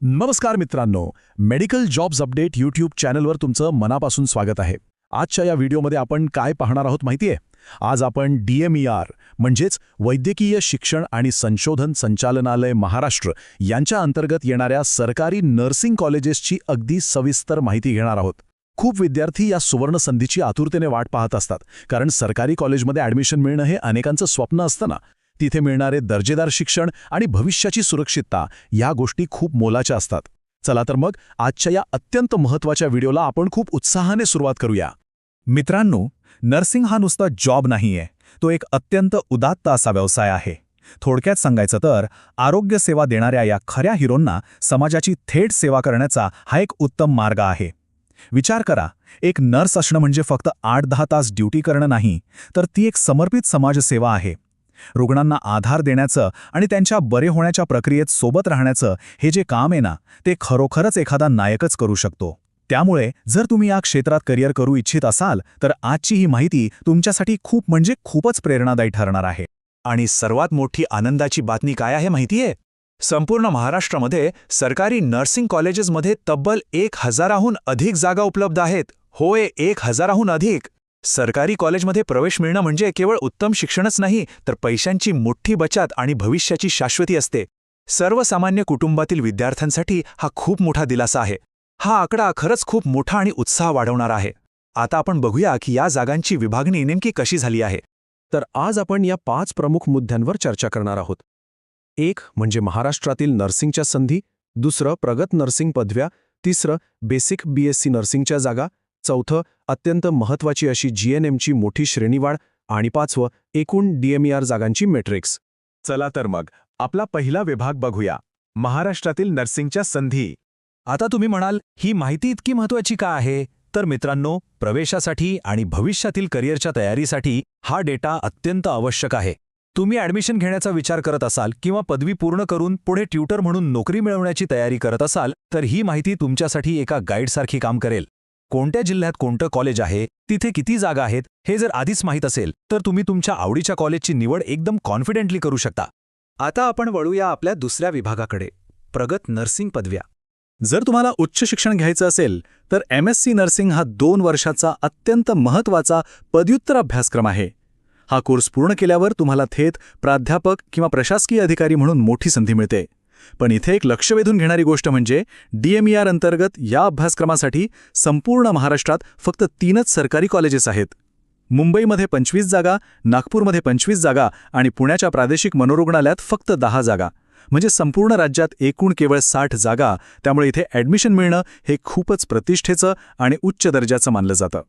नमस्कार मित्रांनो, medical jobs update YouTube चॅनलवर तुमचं मनापासून स्वागत आहे. आजच्या या व्हिडिओमध्ये आपण काय पाहणार आहोत माहितीये? आज आपण DMER म्हणजेच वैद्यकीय शिक्षण आणि संशोधन संचालनालय महाराष्ट्र यांच्या अंतर्गत येणाऱ्या सरकारी नर्सिंग कॉलेजेसची अगदी सविस्तर माहिती घेणार आहोत. खूप विद्यार्थी या सुवर्ण संधीची आतुरतेने वाट पाहत असतात, कारण सरकारी कॉलेजमध्ये ॲडमिशन मिळणं हे अनेकांचं स्वप्न असतं ना. तिथे मिळणारे दर्जेदार शिक्षण आणि भविष्याची सुरक्षितता या गोष्टी खूप मोलाच्या असतात. चला तर मग आजच्या या अत्यंत महत्त्वाच्या व्हिडिओला आपण खूप उत्साहाने सुरुवात करूया. मित्रांनो, नर्सिंग हा नुसता जॉब नाहीये, तो एक अत्यंत उदात्त असा व्यवसाय आहे. थोडक्यात सांगायचं तर आरोग्य सेवा देणाऱ्या या खऱ्या हिरोंना समाजाची थेट सेवा करण्याचा हा एक उत्तम मार्ग आहे. विचार करा, एक नर्स असणं म्हणजे फक्त 8-10 तास ड्युटी करणं नाही, तर ती एक समर्पित समाजसेवा आहे. रुग्णांना आधार देण्याचं आणि त्यांच्या बरे होण्याच्या प्रक्रियेत सोबत राहण्याचं हे जे काम आहे ना, ते खरोखरच एखादा नायकच करू शकतो. त्यामुळे जर तुम्ही या क्षेत्रात करिअर करू इच्छित असाल तर आजची ही माहिती तुमच्यासाठी खूपच प्रेरणादायी ठरणार आहे. आणि सर्वात मोठी आनंदाची बातमी काय आहे माहितीये? संपूर्ण महाराष्ट्रामध्ये सरकारी नर्सिंग कॉलेजेसमध्ये तब्बल 1000हून अधिक जागा उपलब्ध आहेत. होय, 1000हून अधिक. सरकारी कॉलेजमध्ये प्रवेश मिळणं म्हणजे केवळ उत्तम शिक्षणच नाही, तर पैशांची मोठी बचत आणि भविष्याची शाश्वती असते. सर्वसामान्य कुटुंबातील विद्यार्थ्यांसाठी हा खूप मोठा दिलासा आहे. हा आकडा खरंच खूप मोठा आणि उत्साह वाढवणारा आहे. आता आपण बघूया की या जागांची विभागणी नेमकी कशी झाली आहे. तर आज आपण या 5 प्रमुख मुद्द्यांवर चर्चा करणार आहोत. 1 म्हणजे महाराष्ट्रातील नर्सिंगच्या संधी, 2 प्रगत नर्सिंग पदव्या, 3 बेसिक BSc नर्सिंगच्या जागा, 4 अत्यंत महत्त्वाची अशी GNMची मोठी श्रेणीवाढ आणि 5 एकूण DMER जागांची मॅट्रिक्स. चला तर मग आपला पहिला विभाग बघूया, महाराष्ट्रातील नर्सिंगच्या संधी. आता तुम्ही म्हणाल, ही माहिती इतकी महत्त्वाची का आहे? तर मित्रांनो, प्रवेशासाठी आणि भविष्यातील करिअरच्या तयारीसाठी हा डेटा अत्यंत आवश्यक आहे. तुम्ही ॲडमिशन घेण्याचा विचार करत असाल किंवा पदवी पूर्ण करून पुढे ट्युटर म्हणून नोकरी मिळवण्याची तयारी करत असाल, तर ही माहिती तुमच्यासाठी एका गाईडसारखी काम करेल. कोणत्या जिल्ह्यात कोणतं कॉलेज आहे, तिथे किती जागा आहेत, हे जर आधीच माहीत असेल तर तुम्ही तुमच्या आवडीच्या कॉलेजची निवड एकदम कॉन्फिडेंटली करू शकता. आता आपण वळूया आपल्या दुसऱ्या विभागाकडे, प्रगत नर्सिंग पदव्या. जर तुम्हाला उच्च शिक्षण घ्यायचं असेल तर MSc नर्सिंग हा 2 वर्षाचा अत्यंत महत्त्वाचा पदव्युत्तर अभ्यासक्रम आहे. हा कोर्स पूर्ण केल्यावर तुम्हाला थेट प्राध्यापक किंवा प्रशासकीय अधिकारी म्हणून मोठी संधी मिळते. पण इथे एक लक्ष वेधून घेणारी गोष्ट म्हणजे DMER अंतर्गत या अभ्यासक्रमासाठी संपूर्ण महाराष्ट्रात फक्त 3च सरकारी कॉलेजेस आहेत. मुंबईमध्ये 25 जागा, नागपूरमध्ये 25 जागा आणि पुण्याच्या प्रादेशिक मनोरुग्णालयात फक्त 10 जागा. म्हणजे संपूर्ण राज्यात एकूण केवळ 60 जागा. त्यामुळे इथे ॲडमिशन मिळणं हे खूपच प्रतिष्ठेचं आणि उच्च दर्जाचं मानलं जातं.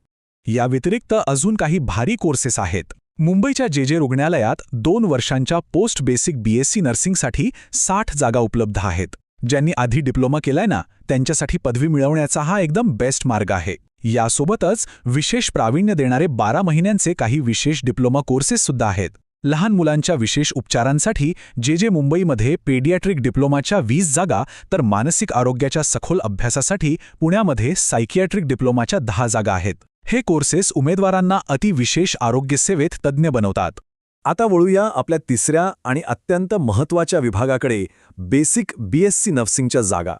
या व्यतिरिक्त अजून काही भारी कोर्सेस आहेत. मुंबईच्या JJ रुग्णालयात 2 वर्षांच्या पोस्ट बेसिक BSc नर्सिंगसाठी 60 जागा उपलब्ध आहेत. ज्यांनी आधी डिप्लोमा केलाय ना, त्यांच्यासाठी पदवी मिळवण्याचा हा एकदम बेस्ट मार्ग आहे. यासोबतच विशेष प्रावीण्य देणारे 12 महिन्यांचे काही विशेष डिप्लोमा कोर्सेस सुद्धा आहेत. लहान मुलांच्या विशेष उपचारांसाठी JJ मुंबईमध्ये पेडियाट्रिक डिप्लोमाच्या 20 जागा, तर मानसिक आरोग्याच्या सखोल अभ्यासासाठी पुण्यामध्ये सायकियाट्रिक डिप्लोमाच्या 10 जागा आहेत. हे कोर्सेस उमेदवारांना अतिविशेष आरोग्य सेवेत तज्ज्ञ बनवतात. आता वळूया आपल्या तिसऱ्या आणि अत्यंत महत्त्वाच्या विभागाकडे, बेसिक BSc नर्सिंगच्या जागा.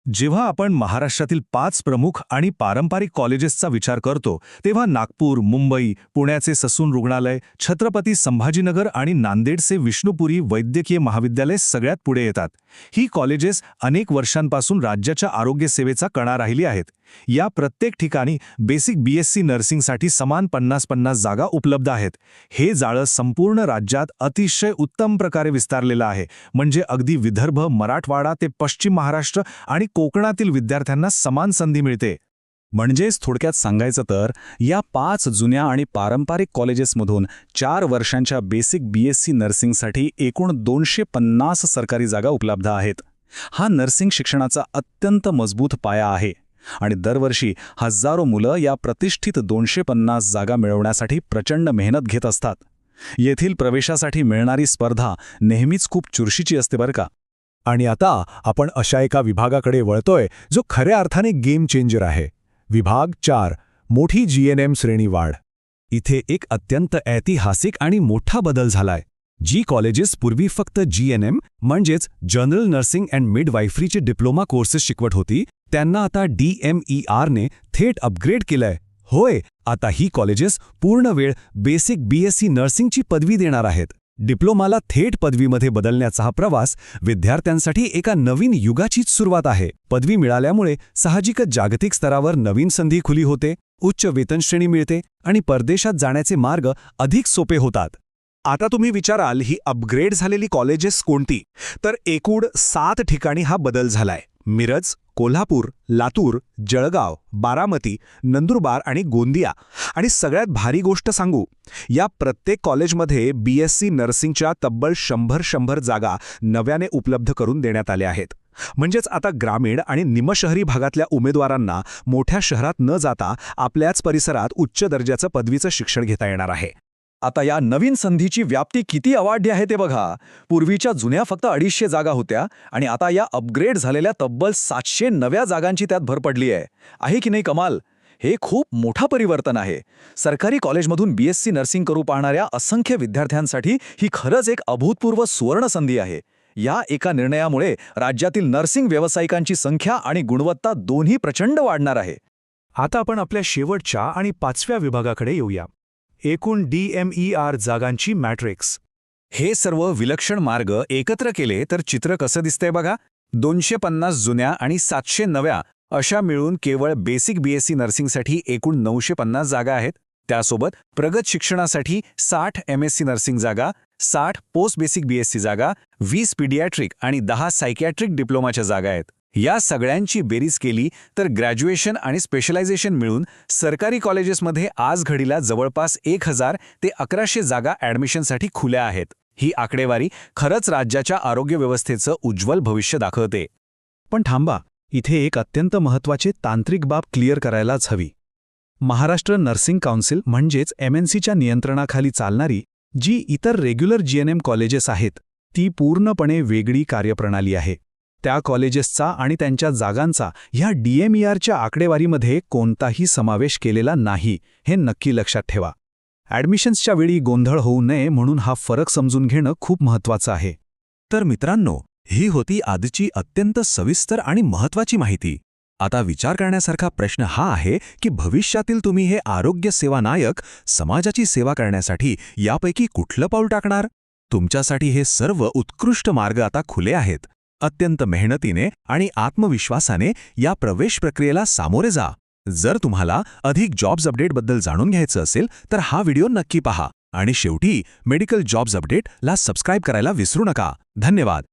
जेव्हा आपण महाराष्ट्रातील 5 प्रमुख आणि पारंपरिक कॉलेजेसचा विचार करतो, तेव्हा नागपूर, मुंबई, पुण्याचे ससून रुग्णालय, छत्रपती संभाजीनगर आणि नांदेडचे विष्णुपुरी वैद्यकीय महाविद्यालय सगळ्यात पुढे येतात. ही कॉलेजेस अनेक वर्षांपासून राज्याच्या आरोग्य सेवेचा कणा राहिली आहेत. या प्रत्येक ठिकाणी बेसिक BSc नर्सिंगसाठी समान 50-50 जागा उपलब्ध आहेत. हे जाळं संपूर्ण राज्यात अतिशय उत्तम प्रकारे विस्तारलेलं आहे. म्हणजे अगदी विदर्भ, मराठवाडा ते पश्चिम महाराष्ट्र आणि कोकणातील विद्यार्थ्यांना समान संधी मिळते. म्हणजेच थोडक्यात सांगायचं तर या 5 जुन्या आणि पारंपरिक कॉलेजेसमधून 4 वर्षांच्या बेसिक BSc नर्सिंगसाठी एकूण 250 सरकारी जागा उपलब्ध आहेत. हा नर्सिंग शिक्षणाचा अत्यंत मजबूत पाया आहे. आणि दरवर्षी हजारो मुलं या प्रतिष्ठित 250 जागा मिळवण्यासाठी प्रचंड मेहनत घेत असतात. येथील प्रवेशासाठी मिळणारी स्पर्धा नेहमीच खूप चुरशीची असते बरं का. आणि आता आपण अशा एका विभागाकडे वळतोय जो खऱ्या अर्थाने गेम चेंजर आहे. विभाग 4, मोठी GNM श्रेणी वाढ. इथे एक अत्यंत ऐतिहासिक आणि मोठा बदल झालाय. जी कॉलेजेस पूर्वी फक्त GNM म्हणजेच जनरल नर्सिंग अँड मिडवायफरीचे डिप्लोमा कोर्सेस शिकवत होती, त्यांना आता DMER ने थेट अपग्रेड केलंय. होय, आता ही कॉलेजेस पूर्ण वेळ बेसिक BSc नर्सिंगची पदवी देणार आहेत. डिप्लोमाला थेट पदवीमध्ये बदलण्याचा हा प्रवास विद्यार्थ्यांसाठी एका नवीन युगाचीच सुरुवात आहे. पदवी मिळाल्यामुळे साहजिकच जागतिक स्तरावर नवीन संधी खुली होते, उच्च वेतनश्रेणी मिळते आणि परदेशात जाण्याचे मार्ग अधिक सोपे होतात. आता तुम्ही विचाराल ही अपग्रेड झालेली कॉलेजेस कोणती? तर एकूण 7 ठिकाणी हा बदल झालाय. मिरज, कोल्हापूर, लातूर, जळगाव, बारामती, नंदुरबार आणि गोंदिया. आणि सगळ्यात भारी गोष्ट सांगू, या प्रत्येक कॉलेजमध्ये BSc नर्सिंगच्या तब्बल 100 जागा नव्याने उपलब्ध करून देण्यात आल्या आहेत. म्हणजेच आता ग्रामीण आणि निमशहरी भागातल्या उमेदवारांना मोठ्या शहरात न जाता आपल्याच परिसरात उच्च दर्जाचं पदवीचं शिक्षण घेता येणार आहे. आता या नवीन संधीची व्याप्ती किती अवाढ्य आहे ते बघा. पूर्वीच्या जुन्या फक्त 250 जागा होत्या आणि आता या अपग्रेड झालेल्या तब्बल 700 नव्या जागांची त्यात भर पडली आहे की नाही कमाल? हे खूप मोठा परिवर्तन आहे. सरकारी कॉलेजमधून BSc नर्सिंग करू पाहणाऱ्या असंख्य विद्यार्थ्यांसाठी ही खरंच एक अभूतपूर्व सुवर्ण संधी आहे. या एका निर्णयामुळे राज्यातील नर्सिंग व्यावसायिकांची संख्या आणि गुणवत्ता दोन्ही प्रचंड वाढणार आहे. आता आपण आपल्या शेवटच्या आणि 5व्या विभागाकडे येऊया. एकूण DMER जागांची मॅट्रिक्स. हे सर्व विलक्षण मार्ग एकत्र केले तर चित्र कसं दिसतंय बघा. 250 जुन्या आणि 700 नव्या अशा मिळून केवळ बेसिक BSc नर्सिंगसाठी एकूण 950 जागा आहेत. त्यासोबत प्रगत शिक्षणासाठी 60 MSc नर्सिंग जागा, 60 पोस्ट बेसिक BSc जागा, 20 पीडियाट्रिक आणि 10 सायकॅट्रिक डिप्लोमाच्या जागा आहेत. या सगळ्यांची बेरीज केली तर ग्रॅज्युएशन आणि स्पेशलायझेशन मिळून सरकारी कॉलेजेसमध्ये आज घडीला जवळपास 1000 ते 1100 जागा ॲडमिशनसाठी खुल्या आहेत. ही आकडेवारी खरंच राज्याच्या आरोग्य व्यवस्थेचं उज्ज्वल भविष्य दाखवते. पण थांबा, इथे एक अत्यंत महत्त्वाची तांत्रिक बाब क्लिअर करायलाच हवी. महाराष्ट्र नर्सिंग काउन्सिल म्हणजेच MNCच्या नियंत्रणाखाली चालणारी जी इतर रेग्युलर GNM कॉलेजेस आहेत, ती पूर्णपणे वेगळी कार्यप्रणाली आहे. त्या कॉलेजेसचा आणि त्यांच्या जागांचा ह्या DMERच्या आकडेवारीमध्ये कोणताही समावेश केलेला नाही, हे नक्की लक्षात ठेवा. ॲडमिशन्सच्या वेळी गोंधळ होऊ नये म्हणून हा फरक समजून घेणं खूप महत्त्वाचं आहे. तर मित्रांनो, ही होती आजची अत्यंत सविस्तर आणि महत्त्वाची माहिती. आता विचार करण्यासारखा प्रश्न हा आहे की भविष्यातील तुम्ही हे आरोग्य सेवा नायक, समाजाची सेवा करण्यासाठी यापैकी कुठलं पाऊल टाकणार? तुमच्यासाठी हे सर्व उत्कृष्ट मार्ग आता खुले आहेत. अत्यंत मेहनतीने आणि आत्मविश्वासाने या प्रवेश प्रक्रियेला सामोरे जा. जर तुम्हाला अधिक जॉब्स अपडेटबद्दल जाणून घ्यायचं असेल तर हा व्हिडिओ नक्की पहा आणि शेवटी मेडिकल जॉब्स अपडेटला सबस्क्राईब करायला विसरू नका. धन्यवाद.